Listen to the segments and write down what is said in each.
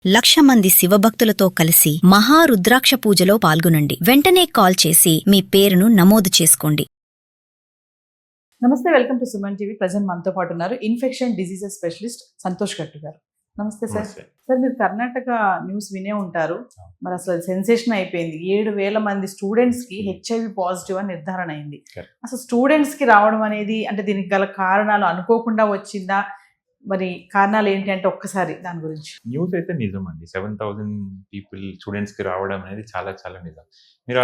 1,00,000 మంది శివభక్తులతో కలిసి మహారుద్రాక్ష పూజలో పాల్గొనండి. వెంటనే కాల్ చేసి మీ పేరును నమోదు చేసుకోండి. నమస్తే, welcome to Suman TV. Present మనతో పాటు ఉన్నారు ఇన్ఫెక్షన్ డిసీజెస్ స్పెషలిస్ట్ సంతోష్ గట్టు గారు. నమస్తే సార్. సార్, మీరు కర్ణాటక న్యూస్ వినే ఉంటారు. మరి అసలు సెన్సేషన్ అయిపోయింది. 7,000 మంది స్టూడెంట్స్ కి HIV పాజిటివ్ అని నిర్ధారణ అయింది. అసలు స్టూడెంట్స్ కి రావడం అనేది అంటే దీనికి గల కారణాలు అనుకోకుండా వచ్చిందా, మరి కారణాలు ఏంటి అంటే ఒక్కసారి దాని గురించి. న్యూస్ అయితే నిజం అండి. 7,000 పీపుల్ స్టూడెంట్స్ కి రావడం అనేది చాలా చాలా నిజం. మీరు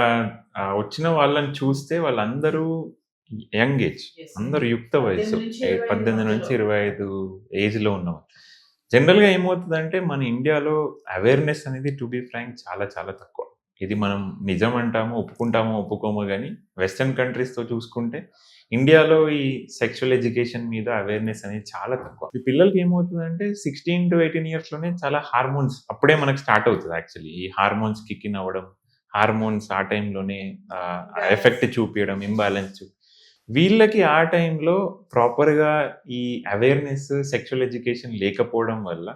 వచ్చిన వాళ్ళని చూస్తే వాళ్ళందరూ యంగ్ ఏజ్, అందరూ యుక్త వయసు, 18 నుంచి 25 ఏజ్ లో ఉన్నవాళ్ళు. జనరల్ గా ఏమవుతుందంటే మన ఇండియాలో అవేర్నెస్ అనేది టు బి ఫ్రాంక్ చాలా చాలా తక్కువ. ఇది మనం నిజం అంటామో ఒప్పుకుంటామో ఒప్పుకోమో కానీ వెస్టర్న్ కంట్రీస్ తో చూసుకుంటే ఇండియాలో ఈ సెక్షువల్ ఎడ్యుకేషన్ మీద అవేర్నెస్ అనేది చాలా తక్కువ. ఈ పిల్లలకి ఏమవుతుందంటే 16 to 18 ఇయర్స్ లోనే చాలా హార్మోన్స్ అప్పుడే మనకు స్టార్ట్ అవుతుంది. యాక్చువల్లీ ఈ హార్మోన్స్ కిక్ ఇన్ అవ్వడం, హార్మోన్స్ ఆ టైంలోనే ఎఫెక్ట్ చూపించడం, ఇంబ్యాలెన్స్ వీళ్ళకి ఆ టైంలో ప్రాపర్గా ఈ అవేర్నెస్ సెక్షువల్ ఎడ్యుకేషన్ లేకపోవడం వల్ల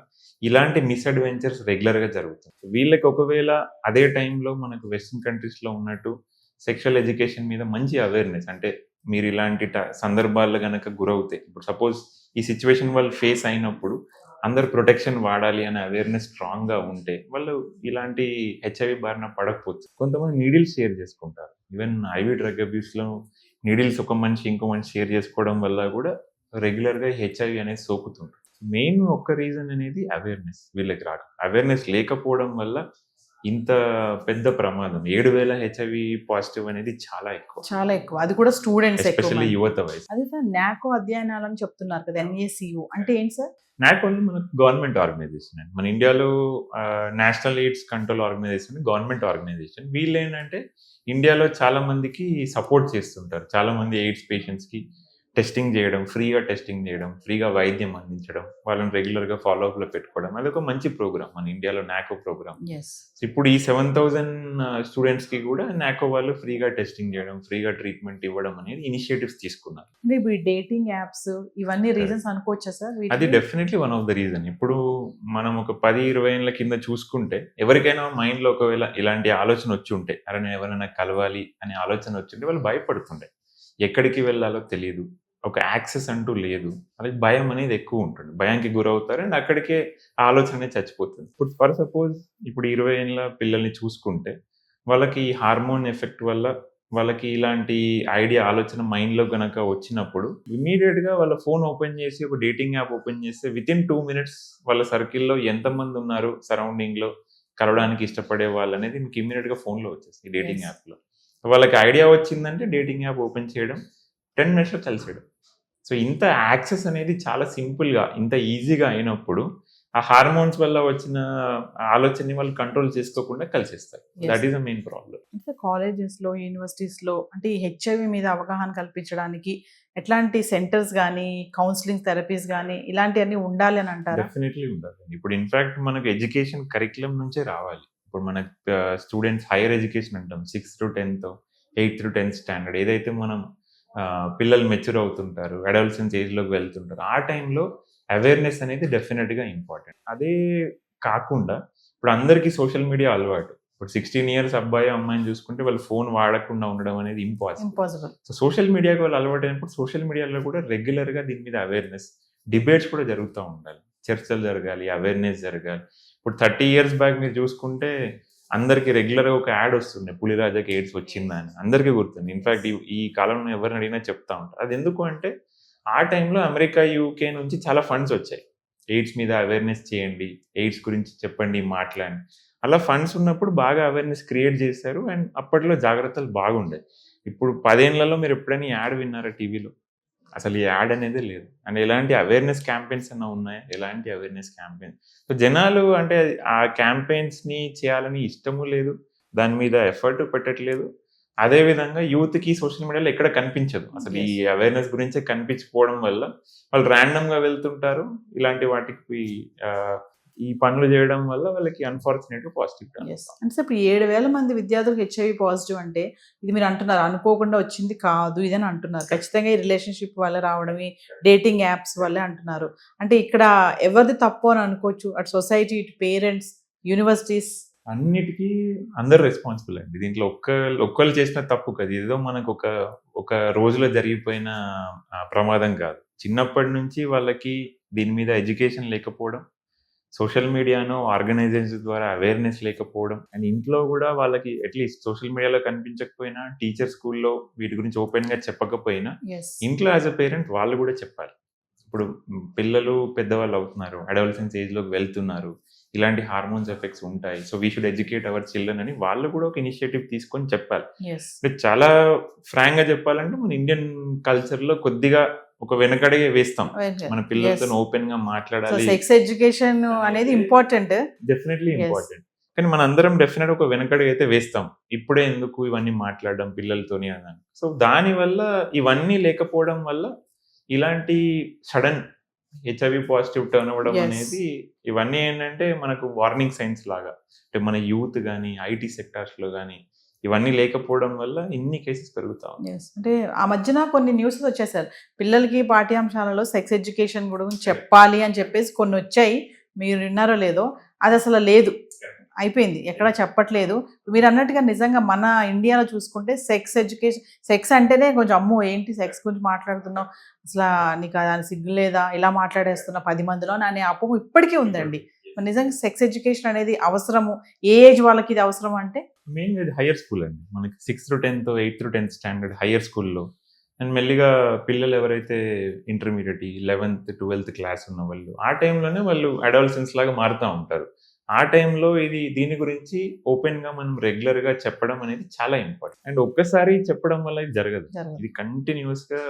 ఇలాంటి మిస్అడ్వెంచర్స్ రెగ్యులర్గా జరుగుతుంది. వీళ్ళకి ఒకవేళ అదే టైంలో మనకు వెస్టర్న్ కంట్రీస్లో ఉన్నట్టు సెక్షువల్ ఎడ్యుకేషన్ మీద మంచి అవేర్నెస్, అంటే మీరు ఇలాంటి సందర్భాల్లో కనుక గురవుతే, ఇప్పుడు సపోజ్ ఈ సిచ్యువేషన్ వాళ్ళు ఫేస్ అయినప్పుడు అందరు ప్రొటెక్షన్ వాడాలి అనే అవేర్నెస్ స్ట్రాంగ్గా ఉంటే వాళ్ళు ఇలాంటి HIV బారిన పడకపోవచ్చు. కొంతమంది నీడిల్స్ షేర్ చేసుకుంటారు. ఈవెన్ IV డ్రగ్ అబ్యూస్లో నీడిల్స్ ఒక మనిషి ఇంకో మనిషి షేర్ చేసుకోవడం వల్ల కూడా రెగ్యులర్గా HIV అనేది సోకుతుంది. మెయిన్ ఒక్క రీజన్ అనేది అవేర్నెస్ వీళ్ళకి రాక. అవేర్నెస్ లేకపోవడం వల్ల ఇంత పెద్ద ప్రమాదం 7,000 HIV పాజిటివ్ అనేది చాలా ఎక్కువ. అది కూడా స్టూడెంట్స్, ఎస్పెషల్లీ యువత వయసు. అదే సార్, నాకో అధ్యయనాలని చెప్తున్నారు కదా, NACO అంటే ఏంటి సార్? నాకో మనకు గవర్నమెంట్ ఆర్గనైజేషన్ అండి. మన ఇండియాలో national AIDS control organisation government organisation. వీళ్ళు ఏంటంటే ఇండియాలో చాలా మందికి సపోర్ట్ చేస్తుంటారు. చాలా మంది ఎయిడ్స్ పేషెంట్స్ కి టెస్టింగ్ చేయడం, ఫ్రీగా టెస్టింగ్ చేయడం, ఫ్రీగా వైద్యం అందించడం, వాళ్ళని రెగ్యులర్గా ఫాలోఅప్ లో పెట్టుకోవడం, అదొక మంచి ప్రోగ్రామ్ మన ఇండియాలో నాకో ప్రోగ్రామ్. ఇప్పుడు ఈ 7,000 స్టూడెంట్స్ కి కూడా నాకో వాళ్ళు ఫ్రీగా టెస్టింగ్ చేయడం, ఫ్రీగా ట్రీట్మెంట్ ఇవ్వడం అనేది ఇనిషియేటివ్స్ తీసుకున్నారు. డేటింగ్ యాప్స్ ఇవన్నీ రీజన్స్ అనుకోవచ్చా సార్? అది definitely one of the reason. ఇప్పుడు మనం ఒక 10-20 ఏళ్ల కింద చూసుకుంటే ఎవరికైనా మైండ్ లో ఒకవేళ ఇలాంటి ఆలోచన వచ్చి ఉంటే, అరే నేను ఎవరైనా కలవాలి అనే ఆలోచన వచ్చింటే వాళ్ళు భయపడుతుండే, ఎక్కడికి వెళ్ళాలో తెలియదు, ఒక యాక్సెస్ అంటూ లేదు, వాళ్ళకి భయం అనేది ఎక్కువ ఉంటుంది, భయానికి గురవుతారు అండ్ అక్కడికే ఆలోచన అనేది చచ్చిపోతుంది. ఇప్పుడు ఫర్ సపోజ్ ఇప్పుడు 20 ఏళ్ళ పిల్లల్ని చూసుకుంటే వాళ్ళకి హార్మోన్ ఎఫెక్ట్ వల్ల వాళ్ళకి ఇలాంటి ఐడియా ఆలోచన మైండ్లో గనక వచ్చినప్పుడు ఇమీడియట్గా వాళ్ళ ఫోన్ ఓపెన్ చేసి ఒక డేటింగ్ యాప్ ఓపెన్ చేస్తే వితిన్ 2 minutes వాళ్ళ సర్కిల్లో ఎంతమంది ఉన్నారు సరౌండింగ్లో కలవడానికి ఇష్టపడే వాళ్ళు అనేది మీకు ఇమీడియట్గా ఫోన్లో వచ్చేస్తుంది డేటింగ్ యాప్లో. వాళ్ళకి ఐడియా వచ్చిందంటే డేటింగ్ యాప్ ఓపెన్ చేయడం, 10 minutes కలిసేయడం. సో ఇంత యాక్సెస్ అనేది చాలా సింపుల్గా ఇంత ఈజీగా అయినప్పుడు ఆ హార్మోన్స్ వల్ల వచ్చిన ఆలోచనని వాళ్ళు కంట్రోల్ చేసుకోకుండా కలిసేస్తారు. That is the main problem. Colleges లో, యూనివర్సిటీస్ లో అంటే ఈ HIV మీద అవగాహన కల్పించడానికి ఎట్లాంటి సెంటర్స్ కానీ, కౌన్సిలింగ్ థెరపీస్ కానీ ఇలాంటివన్నీ ఉండాలి అని అంటారు? డెఫినెట్లీ ఉండాలి. ఇప్పుడు ఇన్ఫాక్ట్ మనకు ఎడ్యుకేషన్ కరిక్యులం నుంచే రావాలి. ఇప్పుడు మన స్టూడెంట్స్ హైయర్ ఎడ్యుకేషన్ అంటాం, 6th to 10th, 8th to 10th standard, ఏదైతే మనం పిల్లలు మెచ్యూర్ అవుతుంటారు, అడల్సెన్స్ ఏజ్లోకి వెళ్తుంటారు, ఆ టైంలో అవేర్నెస్ అనేది డెఫినెట్గా ఇంపార్టెంట్. అదే కాకుండా ఇప్పుడు అందరికీ సోషల్ మీడియా అలవాటు. ఇప్పుడు 16 years అబ్బాయి అమ్మాయిని చూసుకుంటే వాళ్ళు ఫోన్ వాడకుండా ఉండడం అనేది ఇంపాసిబుల్. సో సోషల్ మీడియాకి వాళ్ళు అలవాటు అయినప్పుడు సోషల్ మీడియాలో కూడా రెగ్యులర్గా దీని మీద అవేర్నెస్ డిబేట్స్ కూడా జరుగుతూ ఉండాలి, చర్చలు జరగాలి, అవేర్నెస్ జరగాలి. ఇప్పుడు 30 years బ్యాక్ మీరు చూసుకుంటే అందరికి రెగ్యులర్గా ఒక యాడ్ వస్తుంది, పులిరాజాకి ఎయిడ్స్ వచ్చిందా అని అందరికీ గుర్తుంది. ఇన్ఫాక్ట్ ఈ కాలంలో ఎవరిని అడిగినా చెప్తా ఉంటారు. అది ఎందుకు అంటే ఆ టైంలో అమెరికా, UK నుంచి చాలా ఫండ్స్ వచ్చాయి, ఎయిడ్స్ మీద అవేర్నెస్ చేయండి, ఎయిడ్స్ గురించి చెప్పండి, మాట్లాడండి. అలా ఫండ్స్ ఉన్నప్పుడు బాగా అవేర్నెస్ క్రియేట్ చేశారు అండ్ అప్పట్లో జాగ్రత్తలు బాగుండే. ఇప్పుడు 10 ఏళ్లలో మీరు ఎప్పుడైనా యాడ్ విన్నారా టీవీలో? అసలు ఈ యాడ్ అనేది లేదు. అండ్ ఎలాంటి అవేర్నెస్ క్యాంపెయిన్స్ అన్నా ఉన్నాయా? ఎలాంటి అవేర్నెస్ క్యాంపెయిన్? సో జనాలు అంటే ఆ క్యాంపెయిన్స్ని చేయాలని ఇష్టము లేదు, దాని మీద ఎఫర్ట్ పెట్టట్లేదు. అదేవిధంగా యూత్కి సోషల్ మీడియాలో ఎక్కడ కనిపించదు, అసలు ఈ అవేర్నెస్ గురించే కనిపించకపోవడం వల్ల వాళ్ళు ర్యాండమ్గా వెళ్తుంటారు, ఇలాంటి వాటికి ఈ పనులు చేయడం వల్ల వాళ్ళకి అన్ఫార్చునేట్ పాజిటివ్ Yes. అంటే సార్ ఇప్పుడు 7,000 మంది విద్యార్థులకు హెచ్ఐవి పాజిటివ్ అంటే ఇది మీరు అంటున్నారు అనుకోకుండా వచ్చింది కాదు ఇదని అంటున్నారు. ఖచ్చితంగా ఈ రిలేషన్షిప్ వల్ల రావడం, ఈ డేటింగ్ యాప్స్ వల్లే అంటున్నారు. అంటే ఇక్కడ ఎవరిది తప్పు అని అనుకోవచ్చు, అటు సొసైటీ, ఇటు పేరెంట్స్, యూనివర్సిటీస్. అన్నిటికీ అందరు రెస్పాన్సిబుల్ అండి. దీంట్లో ఒక్కళ్ళు చేసిన తప్పు కాదు. ఏదో మనకు ఒక రోజులో జరిగిపోయిన ప్రమాదం కాదు. చిన్నప్పటి నుంచి వాళ్ళకి దీని మీద ఎడ్యుకేషన్ లేకపోవడం, సోషల్ మీడియాను ఆర్గనైజేషన్స్ ద్వారా అవేర్నెస్ లేకపోవడం, అండ్ ఇంట్లో కూడా వాళ్ళకి అట్లీస్ట్ సోషల్ మీడియాలో కనిపించకపోయినా, టీచర్ స్కూల్లో వీటి గురించి ఓపెన్గా చెప్పకపోయినా, ఇంట్లో యాజ్ అ పేరెంట్ వాళ్ళు కూడా చెప్పాలి. ఇప్పుడు పిల్లలు పెద్దవాళ్ళు అవుతున్నారు, అడోలసెన్స్ ఏజ్లోకి వెళ్తున్నారు, ఇలాంటి హార్మోన్స్ ఎఫెక్ట్స్ ఉంటాయి, so we should educate our children అని వాళ్ళు కూడా ఒక ఇనిషియేటివ్ తీసుకొని చెప్పాలి. అంటే చాలా ఫ్రాంక్ గా చెప్పాలంటే మన ఇండియన్ కల్చర్ లో కొద్దిగా ఒక వెనకడిగే వేస్తాం. మన పిల్లలతో ఓపెన్ గా మాట్లాడాలి, సెక్స్ ఎడ్యుకేషన్ అనేది ఇంపార్టెంట్, డెఫినెట్లీ ఇంపార్టెంట్. కానీ మన అందరం డెఫినెట్ ఒక వెనకడిగా అయితే వేస్తాం, ఇప్పుడే ఎందుకు ఇవన్నీ మాట్లాడడం పిల్లలతోని అని. సో దాని వల్ల ఇవన్నీ లేకపోవడం వల్ల ఇలాంటి సడన్ హెచ్ఐవి పాజిటివ్ టర్న్ అవ్వడం అనేది, ఇవన్నీ ఏంటంటే మనకు వార్నింగ్ సైన్స్ లాగా. అంటే మన యూత్ కానీ ఐటీ సెక్టార్స్ లో కానీ ఇవన్నీ లేకపోవడం వల్ల ఇన్ని కేసెస్ పెరుగుతా ఉన్నాయి. అంటే ఆ మధ్యన కొన్ని న్యూస్ వచ్చేసారు, పిల్లలకి పాఠ్యాంశాలలో సెక్స్ ఎడ్యుకేషన్ కూడా చెప్పాలి అని చెప్పేసి కొన్ని వచ్చాయి, మీరు విన్నారో లేదో. అది అసలు లేదు, అయిపోయింది, ఎక్కడా చెప్పట్లేదు. మీరు అన్నట్టుగా నిజంగా మన ఇండియాలో చూసుకుంటే సెక్స్ ఎడ్యుకేషన్, సెక్స్ అంటేనే కొంచెం అమ్మో ఏంటి సెక్స్ గురించి మాట్లాడుతున్నావు, అసలు నీకు దాని సిగ్గు లేదా, ఇలా మాట్లాడేస్తున్నా 10 మందిలో అనే అపోహ ఇప్పటికీ ఉందండి. నిజంగా సెక్స్ ఎడ్యుకేషన్ అనేది అవసరము, ఏ ఏజ్ వాళ్ళకి ఇది అవసరం అంటే మెయిన్ ఇది హైయర్ స్కూల్ అండి. మనకి 6th to 10th 8th to 10th standard hire స్కూల్లో, అండ్ మెల్లిగా పిల్లలు ఎవరైతే ఇంటర్మీడియట్ 11th 12th క్లాస్ ఉన్న వాళ్ళు ఆ టైంలోనే వాళ్ళు అడాలసెన్స్ లాగా మారుతూ ఉంటారు. ఆ టైంలో దీని గురించి ఓపెన్ గా మనం రెగ్యులర్ గా చెప్పడం అనేది చాలా ఇంపార్టెంట్. అండ్ ఒక్కసారి చెప్పడం వల్ల ఇది జరగదు, ఇది కంటిన్యూస్ గా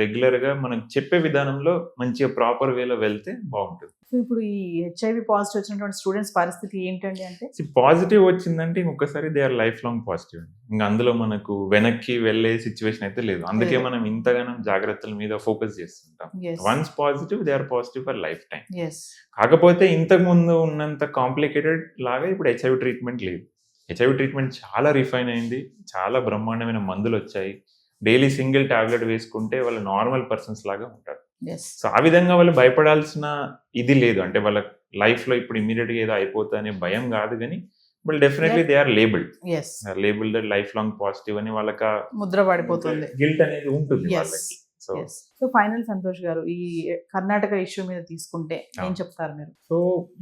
రెగ్యులర్ గా మనం చెప్పే విధానంలో మంచిగా ప్రాపర్ వేలో వెళ్తే బాగుంటుంది. ఇప్పుడు ఈ హెచ్ఐవి పాజిటివ్ వచ్చినటువంటి స్టూడెంట్స్ పరిస్థితి ఏంటండి అంటే, పాజిటివ్ వచ్చిందంటే ఇంకొకసారి they are life long positive. ఇంకా అందులో మనకు వెనక్కి వెళ్ళే సిచ్యువేషన్ అయితే లేదు. అందుకే మనం ఇంతగానం జాగ్రత్తల మీద ఫోకస్ చేస్తుంటాం. Once positive they are positive for life time. కాకపోతే ఇంతకు ముందు ఉన్నంత కాంప్లికేటెడ్ లాగా ఇప్పుడు హెచ్ఐవి ట్రీట్మెంట్ లేదు. హెచ్ఐవి ట్రీట్మెంట్ చాలా రిఫైన్ అయింది, చాలా బ్రహ్మాండమైన మందులు వచ్చాయి. డైలీ సింగిల్ టాబ్లెట్ వేసుకుంటే వాళ్ళు నార్మల్ పర్సన్స్ లాగా ఉంటారు. సో ఆ విధంగా వాళ్ళు భయపడాల్సిన ఇది లేదు. అంటే వాళ్ళ లైఫ్ లో ఇప్పుడు ఇమీడియట్ గా ఏదో అయిపోతా అనే భయం కాదు, కానీ but definitely they are labelled life long positive అని వాళ్ళకి ముద్ర పడిపోతుంది, గిల్ట్ అనేది ఉంటుంది వాళ్ళకి. సో ఫైనల్ సంతోష్ గారు, ఈ కర్ణాటక ఇష్యూ మీద తీసుకుంటే ఏం చెప్తారు మీరు? సో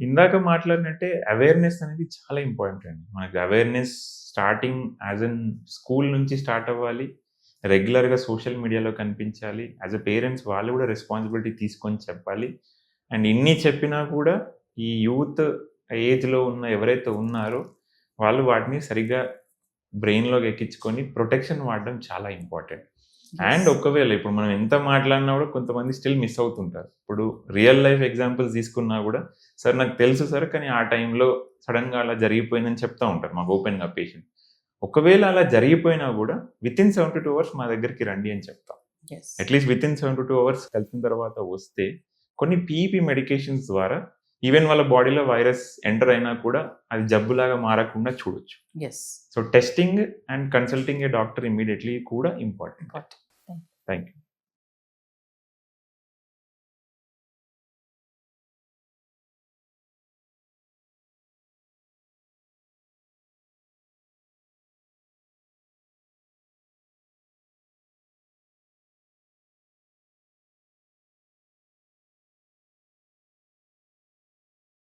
ఇందాక మాట్లాడినట్టే అవేర్నెస్ అనేది చాలా ఇంపార్టెంట్ అండి. మనకి awareness starting as an school నుంచి స్టార్ట్ అవ్వాలి, రెగ్యులర్గా సోషల్ మీడియాలో కనిపించాలి. యాజ్ అ పేరెంట్స్ వాళ్ళు కూడా రెస్పాన్సిబిలిటీ తీసుకొని చెప్పాలి. అండ్ ఇన్ని చెప్పినా కూడా ఈ యూత్ ఏజ్లో ఉన్న ఎవరైతే ఉన్నారో వాళ్ళు వాటిని సరిగ్గా బ్రెయిన్లోకి ఎక్కించుకొని ప్రొటెక్షన్ వాడడం చాలా ఇంపార్టెంట్. అండ్ ఒకవేళ ఇప్పుడు మనం ఎంత మాట్లాడినా కూడా కొంతమంది స్టిల్ మిస్ అవుతుంటారు. ఇప్పుడు రియల్ లైఫ్ ఎగ్జాంపుల్స్ తీసుకున్నా కూడా, సార్ నాకు తెలుసు సార్ కానీ ఆ టైంలో సడన్గా అలా జరిగిపోయిందని చెప్తా ఉంటారు మాకు ఓపెన్గా పేషెంట్. ఒకవేళ అలా జరిగిపోయినా కూడా వితిన్ 72 hours మా దగ్గరికి రండి అని చెప్తాం. అట్లీస్ట్ వితిన్ 72 hours కలిసిన తర్వాత వస్తే కొన్ని పీఈపీ మెడికేషన్స్ ద్వారా ఈవెన్ వాళ్ళ బాడీలో వైరస్ ఎంటర్ అయినా కూడా అది జబ్బులాగా మారకుండా చూడొచ్చు. So testing and consulting A doctor immediately కూడా ఇంపార్టెంట్. Thank you.